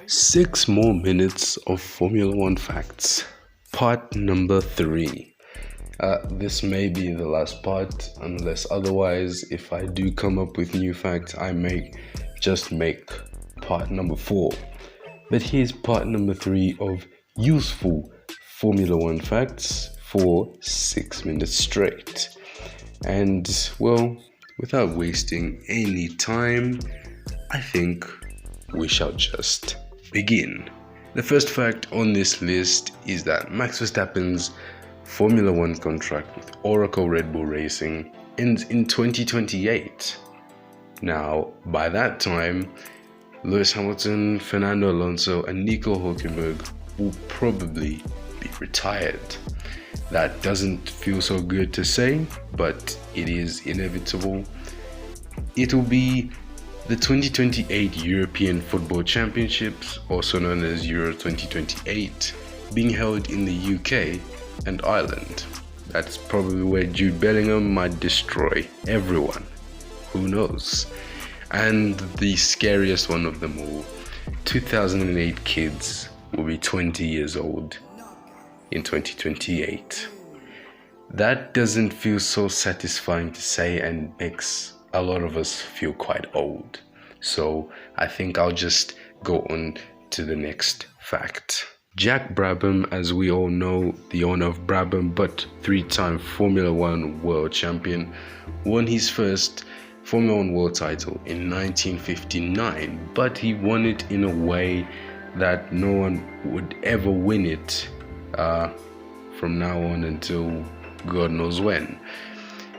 6 more minutes of Formula One facts. Part number 3. This may be the last part, unless otherwise, if I do come up with new facts, I may just make part number 4. But here's part number 3 of useful Formula One facts for 6 minutes straight. And, well, without wasting any time, I think we shall just begin. The first fact on this list is that Max Verstappen's Formula One contract with Oracle Red Bull Racing ends in 2028. Now, by that time, Lewis Hamilton, Fernando Alonso, and Nico Hülkenberg will probably be retired. That doesn't feel so good to say, but it is inevitable. It will be the 2028 European Football Championships, also known as Euro 2028, being held in the UK and Ireland. That's probably where Jude Bellingham might destroy everyone. Who knows? And the scariest one of them all, 2008 kids will be 20 years old in 2028. That doesn't feel so satisfying to say and makes a lot of us feel quite old. So I think I'll just go on to the next fact. Jack Brabham, as we all know, the owner of Brabham but 3-time Formula One world champion, won his first Formula One world title in 1959, but he won it in a way that no one would ever win it from now on until God knows when.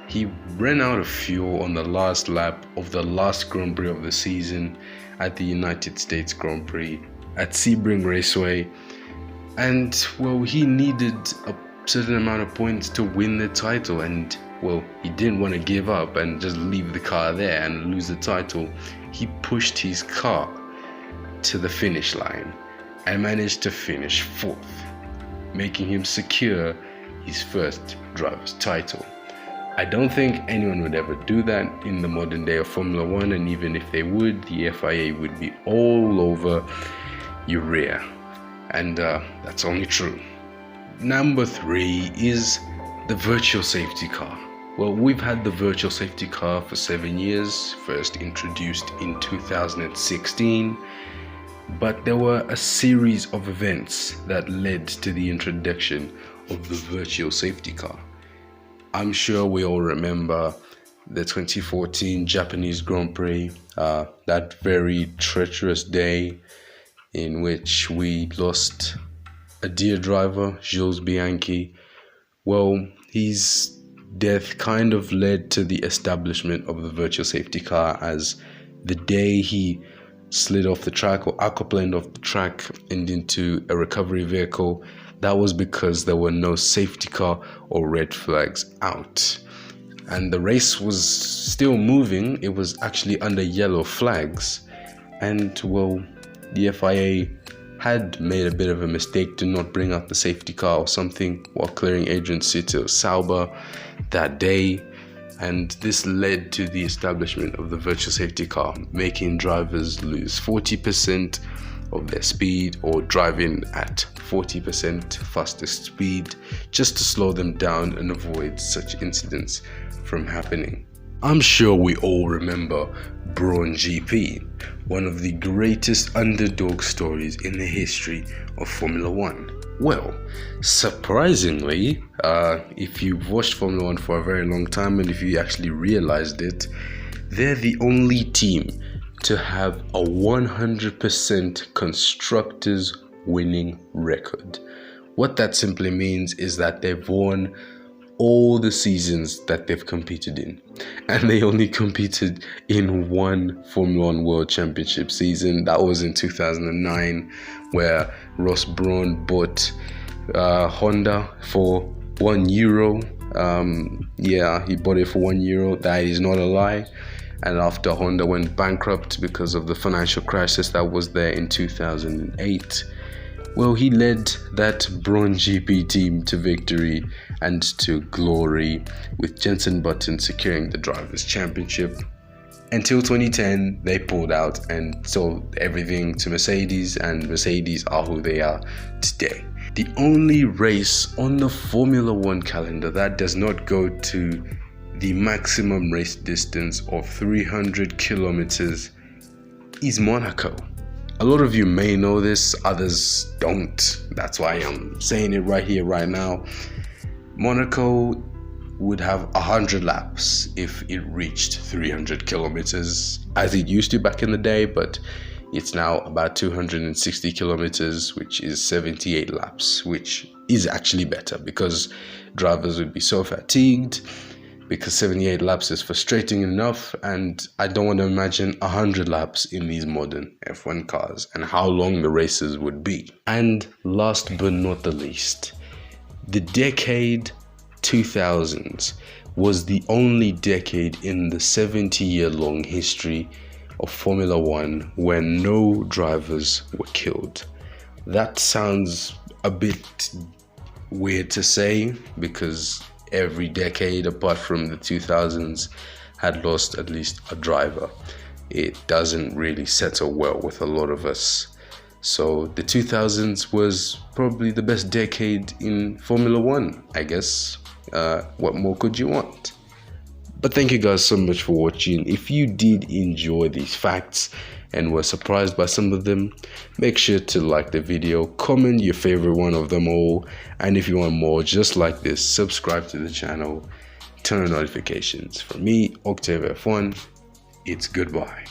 He ran out of fuel on the last lap of the last Grand Prix of the season at the United States Grand Prix at Sebring Raceway, and well, he needed a certain amount of points to win the title, and well, he didn't want to give up and just leave the car there and lose the title. He pushed his car to the finish line and managed to finish 4th, making him secure his first driver's title. I don't think anyone would ever do that in the modern day of Formula One, and even if they would, the FIA would be all over your rear. And that's only true. Number 3 is the virtual safety car. Well, we've had the virtual safety car for 7 years, first introduced in 2016, but there were a series of events that led to the introduction of the virtual safety car. I'm sure we all remember the 2014 Japanese Grand Prix, that very treacherous day in which we lost a dear driver, Jules Bianchi. Well, his death kind of led to the establishment of the virtual safety car, as the day he slid off the track or aquaplaned off the track and into a recovery vehicle, that was because there were no safety car or red flags out. And the race was still moving. It was actually under yellow flags. And well, the FIA had made a bit of a mistake to not bring out the safety car or something while clearing Adrian Sito Sauber that day. And this led to the establishment of the virtual safety car, making drivers lose 40% of their speed or driving at 40% faster speed just to slow them down and avoid such incidents from happening. I'm sure we all remember Brawn GP, one of the greatest underdog stories in the history of Formula One. Well, surprisingly, if you've watched Formula One for a very long time and if you actually realized it, they're the only team to have a 100% constructors winning record. What that simply means is that they've won all the seasons that they've competed in, and they only competed in one Formula One World Championship season. That was in 2009, where Ross Brawn bought Honda for €1. He bought it for €1. That is not a lie. And after Honda went bankrupt because of the financial crisis that was there in 2008, well, he led that Brawn GP team to victory and to glory, with Jenson Button securing the Drivers' Championship Until 2010, they pulled out and sold everything to Mercedes, and Mercedes are who they are today. The only race on the Formula One calendar that does not go to the maximum race distance of 300 kilometers is Monaco. A lot of you may know this, others don't. That's why I'm saying it right here, right now. Monaco would have 100 laps if it reached 300 kilometers, as it used to back in the day, but it's now about 260 kilometers, which is 78 laps, which is actually better because drivers would be so fatigued, because 78 laps is frustrating enough, and I don't want to imagine 100 laps in these modern F1 cars and how long the races would be. And last but not the least, the decade 2000s was the only decade in the 70-year-long history of Formula One where no drivers were killed. That sounds a bit weird to say, because every decade apart from the 2000s had lost at least a driver. It doesn't really settle well with a lot of us. So the 2000s was probably the best decade in Formula One, I guess. What more could you want? But thank you guys so much for watching. If you did enjoy these facts and were surprised by some of them, make sure to like the video, comment your favorite one of them all, and if you want more just like this, subscribe to the channel, turn on notifications. For me, Octave F1, it's goodbye.